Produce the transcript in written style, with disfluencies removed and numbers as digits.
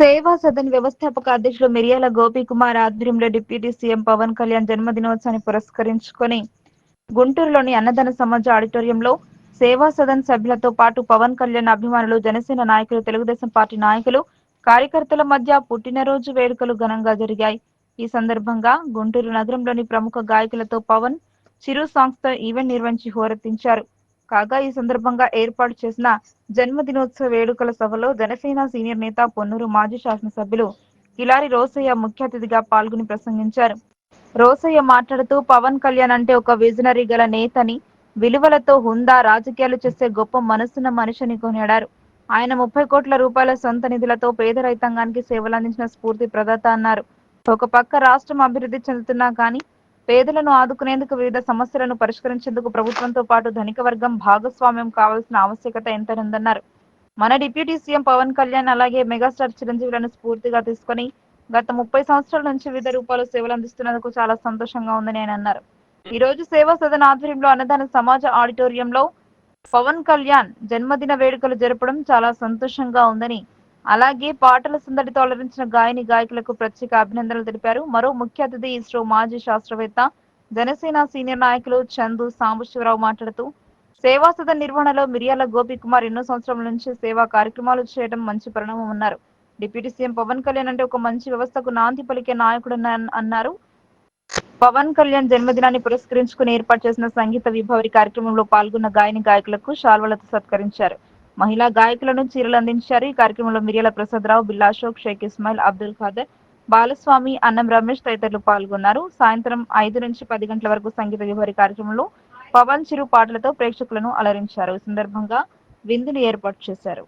సేవా సదన్ వ్యవస్థాపక అధ్యక్షులు మిర్యాల గోపీకుమార్ ఆధ్వర్యంలో డిప్యూటీ సీఎం పవన్ కళ్యాణ్ జన్మదినోత్సవాన్ని పురస్కరించుకొని గుంటూరులోని అన్నదాన సమాజ ఆడిటోరియంలో సేవా సదన్ సభ్యులతో పాటు పవన్ కళ్యాణ్ అభిమానులు, జనసేన నాయకులు, తెలుగుదేశం పార్టీ నాయకులు, కార్యకర్తల మధ్య పుట్టినరోజు వేడుకలు ఘనంగా జరిగాయి. ఈ సందర్భంగా గుంటూరు నగరంలోని ప్రముఖ గాయకులతో పవన్ చిరు సాంగ్స్తో ఈవెంట్ నిర్వహించి హోరెత్తించారు. కాగా ఈ సందర్భంగా ఏర్పాటు చేసిన జన్మదినోత్సవ వేడుకల సభలో జనసేన సీనియర్ నేత, పొన్నూరు మాజీ శాసనసభ్యులు కిలారి రోసయ్య ముఖ్య అతిథిగా పాల్గొని ప్రసంగించారు. రోసయ్య మాట్లాడుతూ పవన్ కళ్యాణ్ అంటే ఒక విజనరీ గల నేతని, విలువలతో హుందా రాజకీయాలు చేసే గొప్ప మనసున్న మనిషిని కొనియాడారు. ఆయన 30 కోట్ల రూపాయల సొంత నిధులతో పేద రైతాంగానికి సేవలందించిన స్ఫూర్తి ప్రదాత అన్నారు. ఒక పక్క రాష్ట్రం అభివృద్ధి చెందుతున్నా కానీ పేదలను ఆదుకునేందుకు, వివిధ సమస్యలను పరిష్కరించేందుకు ప్రభుత్వంతో పాటు ధనిక వర్గం భాగస్వామ్యం కావాల్సిన ఆవశ్యకత ఎంతైనదన్నారు. మన డిప్యూటీ సీఎం పవన్ కళ్యాణ్ అలాగే మెగాస్టార్ చిరంజీవులను స్ఫూర్తిగా తీసుకొని గత 30 సంవత్సరాల నుంచి వివిధ రూపాల్లో సేవలు అందిస్తున్నందుకు చాలా సంతోషంగా ఉందని ఆయన అన్నారు. ఈ రోజు సేవా సదన్ ఆధ్వర్యంలో అన్నదాన సమాజ ఆడిటోరియంలో పవన్ కళ్యాణ్ జన్మదిన వేడుకలు జరపడం చాలా సంతోషంగా ఉందని, అలాగే పాటల సందడితో అలరించిన గాయని గాయకులకు ప్రత్యేక అభినందనలు తెలిపారు. మరో ముఖ్య అతిథి ఇస్రో మాజీ శాస్త్రవేత్త, జనసేన సీనియర్ నాయకులు చందు సాంబశివరావు మాట్లాడుతూ సేవా సదన్ నిర్వహణలో మిర్యాల గోపీకుమార్ ఎన్నో సంవత్సరాల నుంచి సేవా కార్యక్రమాలు చేయడం మంచి పరిణామం అన్నారు. డిప్యూటీ సీఎం పవన్ కళ్యాణ్ అంటే ఒక మంచి వ్యవస్థకు నాంది పలికే నాయకుడు అన్నారు. పవన్ కళ్యాణ్ జన్మదినాన్ని పురస్కరించుకుని ఏర్పాటు చేసిన సంగీత విభావరి కార్యక్రమంలో పాల్గొన్న గాయని గాయకులకు శాల్వలతో సత్కరించారు. మహిళా గాయకులను చీరలు అందించారు. ఈ కార్యక్రమంలో మిర్యాల ప్రసాదరావు, బిల్లా అశోక్, షేక్ ఇస్మాయిల్, అబ్దుల్ ఖాదర్, బాలస్వామి, అన్నం రమేష్ తదితరులు పాల్గొన్నారు. సాయంత్రం 5 నుంచి 10 గంటల వరకు సంగీత విభావరి కార్యక్రమంలో పవన్ చిరు పాటలతో ప్రేక్షకులను అలరించారు. ఈ సందర్భంగా విందును ఏర్పాటు చేశారు.